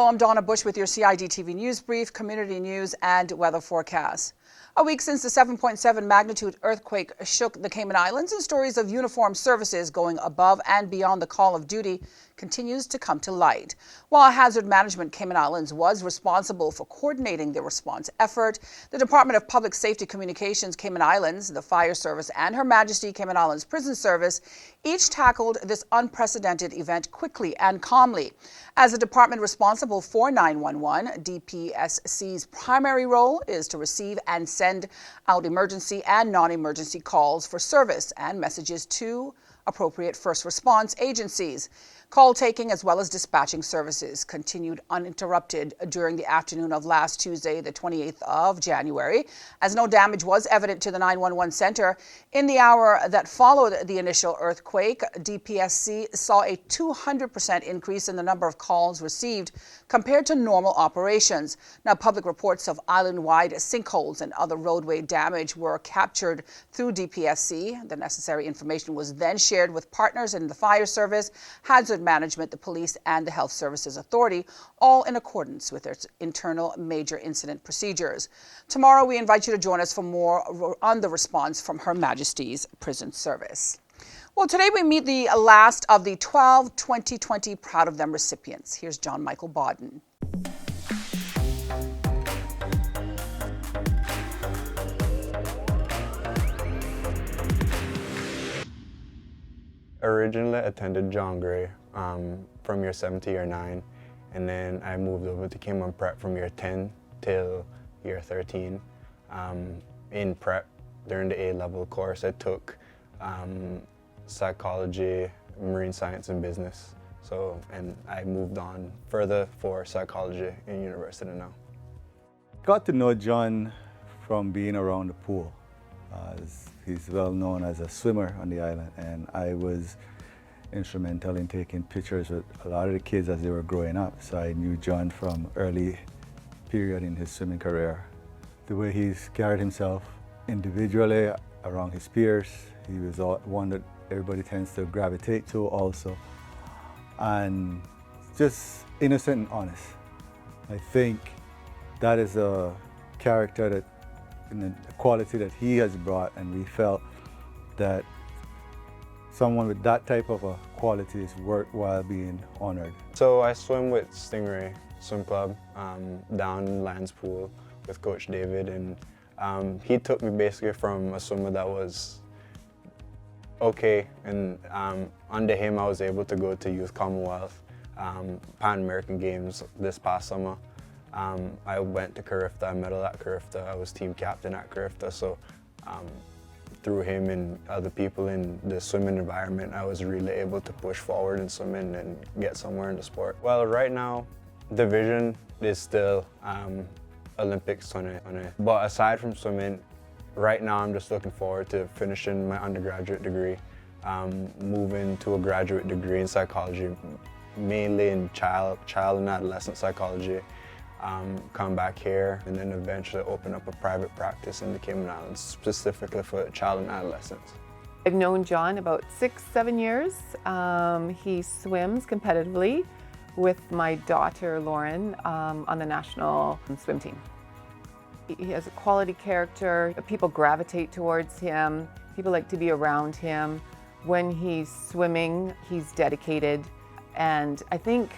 Hello, I'm Donna Bush with your CID-TV News Brief, community news and weather forecast. A week since the 7.7 magnitude earthquake shook the Cayman Islands, and stories of uniformed services going above and beyond the call of duty continues to come to light. While Hazard Management Cayman Islands was responsible for coordinating the response effort, the Department of Public Safety Communications Cayman Islands, the Fire Service, and Her Majesty Cayman Islands Prison Service each tackled this unprecedented event quickly and calmly. As a department responsible for 911, DPSC's primary role is to receive and send out emergency and non-emergency calls for service and messages to appropriate first response agencies. Call taking as well as dispatching services continued uninterrupted during the afternoon of last Tuesday, the 28th of January, as no damage was evident to the 911 center. In the hour that followed the initial earthquake, DPSC saw a 200% increase in the number of calls received compared to normal operations. Now, public reports of island-wide sinkholes and other roadway damage were captured through DPSC. The necessary information was then shared with partners in the Fire Service, Hazard Management, the Police, and the Health Services Authority, all in accordance with their internal major incident procedures. Tomorrow, we invite you to join us for more on the response from Her Majesty's Prison Service. Well, today we meet the last of the 12 2020 Proud of Them recipients. Here's John Michael Baden. Originally attended John Gray from year 7 to year 9, and then I moved over to Cayman Prep from year 10 till year 13. In prep, during the A-level course, I took psychology, marine science, and business. And I moved on further for psychology in university now. Got to know John from being around the pool. He's well known as a swimmer on the island, and I was instrumental in taking pictures with a lot of the kids as they were growing up. So I knew John from early period in his swimming career. The way he's carried himself individually around his peers, he was one that everybody tends to gravitate to also. And just innocent and honest. I think that is a character that, and the quality that he has brought, and we felt that someone with that type of a quality is worthwhile being honored. So I swim with Stingray Swim Club down in Lands Pool with Coach David, and he took me basically from a swimmer that was okay, and under him I was able to go to Youth Commonwealth, Pan American Games this past summer. I went to Carifta, I medaled at Carifta, I was team captain at Carifta, so through him and other people in the swimming environment, I was really able to push forward in swimming and get somewhere in the sport. Well, right now, the vision is still Olympics 2020. But aside from swimming, right now I'm just looking forward to finishing my undergraduate degree, moving to a graduate degree in psychology, mainly in child and adolescent psychology. Come back here and then eventually open up a private practice in the Cayman Islands, specifically for child and adolescents. I've known John about 6-7 years. He swims competitively with my daughter Lauren on the national swim team. He has a quality character. People gravitate towards him. People like to be around him. When he's swimming, he's dedicated. And I think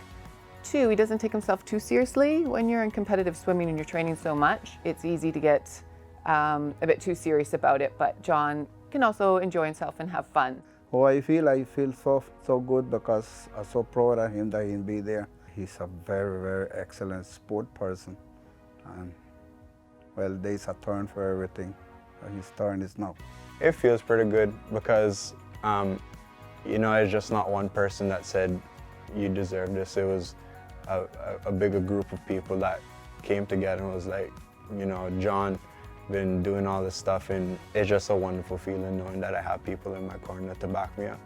too, he doesn't take himself too seriously. When you're in competitive swimming and you're training so much, it's easy to get a bit too serious about it, but John can also enjoy himself and have fun. Oh, I feel so good because I'm so proud of him that he'll be there. He's a very, very excellent sport person. And well, there's a turn for everything. His turn is now. It feels pretty good because, you know, it's just not one person that said, you deserve this. It was a bigger group of people that came together and was like, you know, John been doing all this stuff, and it's just a wonderful feeling knowing that I have people in my corner to back me up.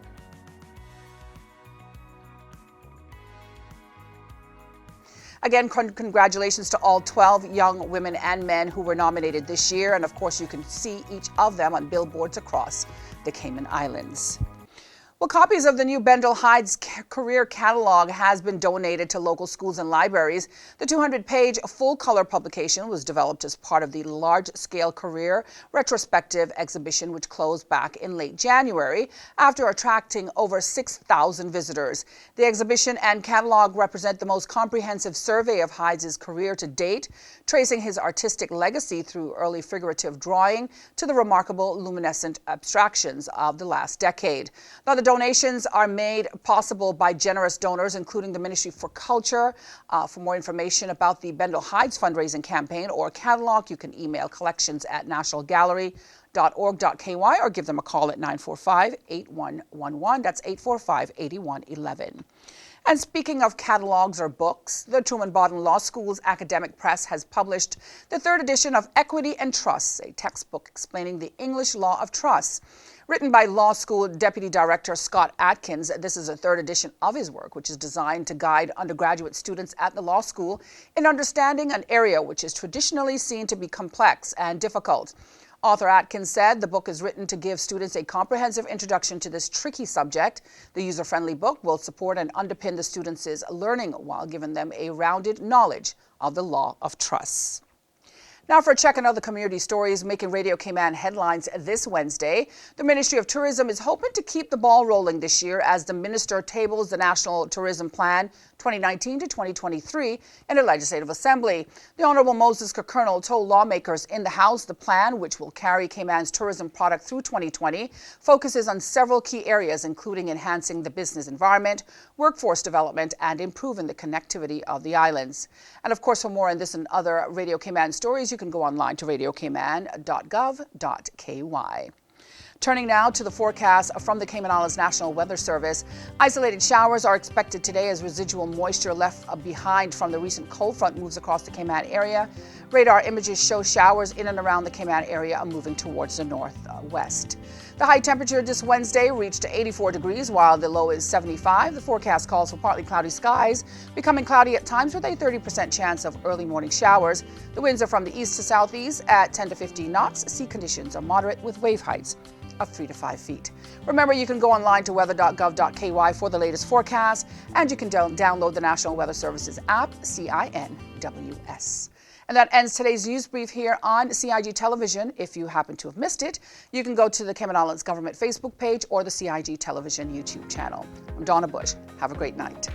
Again, congratulations to all 12 young women and men who were nominated this year. And of course, you can see each of them on billboards across the Cayman Islands. Well, copies of the new Bendel Hyde's career catalog has been donated to local schools and libraries. The 200-page full-color publication was developed as part of the large-scale career retrospective exhibition, which closed back in late January after attracting over 6,000 visitors. The exhibition and catalog represent the most comprehensive survey of Hyde's career to date, tracing his artistic legacy through early figurative drawing to the remarkable luminescent abstractions of the last decade. Now, the donations are made possible by generous donors, including the Ministry for Culture. For more information about the Bendel Hyde's fundraising campaign or catalog, you can email collections@nationalgallery.org.ky or give them a call at 945-8111. That's 845-8111. And speaking of catalogs or books, the Truman Baden Law School's academic press has published the third edition of Equity and Trusts, a textbook explaining the English law of trusts. Written by Law School Deputy Director Scott Atkins, this is a third edition of his work, which is designed to guide undergraduate students at the law school in understanding an area which is traditionally seen to be complex and difficult. Author Atkins said the book is written to give students a comprehensive introduction to this tricky subject. The user-friendly book will support and underpin the students' learning while giving them a rounded knowledge of the law of trusts. Now for a check on other community stories making Radio Cayman headlines this Wednesday. The Ministry of Tourism is hoping to keep the ball rolling this year as the minister tables the National Tourism Plan 2019 to 2023 in the Legislative Assembly. The Honourable Moses Kirkernel told lawmakers in the House the plan, which will carry Cayman's tourism product through 2020, focuses on several key areas, including enhancing the business environment, workforce development, and improving the connectivity of the islands. And of course, for more on this and other Radio Cayman stories, you can go online to radiocayman.gov.ky. Turning now to the forecast from the Cayman Islands National Weather Service. Isolated showers are expected today as residual moisture left behind from the recent cold front moves across the Cayman area. Radar images show showers in and around the Cayman area are moving towards the northwest. The high temperature this Wednesday reached 84 degrees, while the low is 75. The forecast calls for partly cloudy skies, becoming cloudy at times with a 30% chance of early morning showers. The winds are from the east to southeast at 10 to 15 knots. Sea conditions are moderate with wave heights of 3 to 5 feet. Remember, you can go online to weather.gov.ky for the latest forecast, and you can download the National Weather Services app, CINWS. And that ends today's news brief here on CIG Television. If you happen to have missed it, you can go to the Cayman Islands Government Facebook page or the CIG Television YouTube channel. I'm Donna Bush. Have a great night.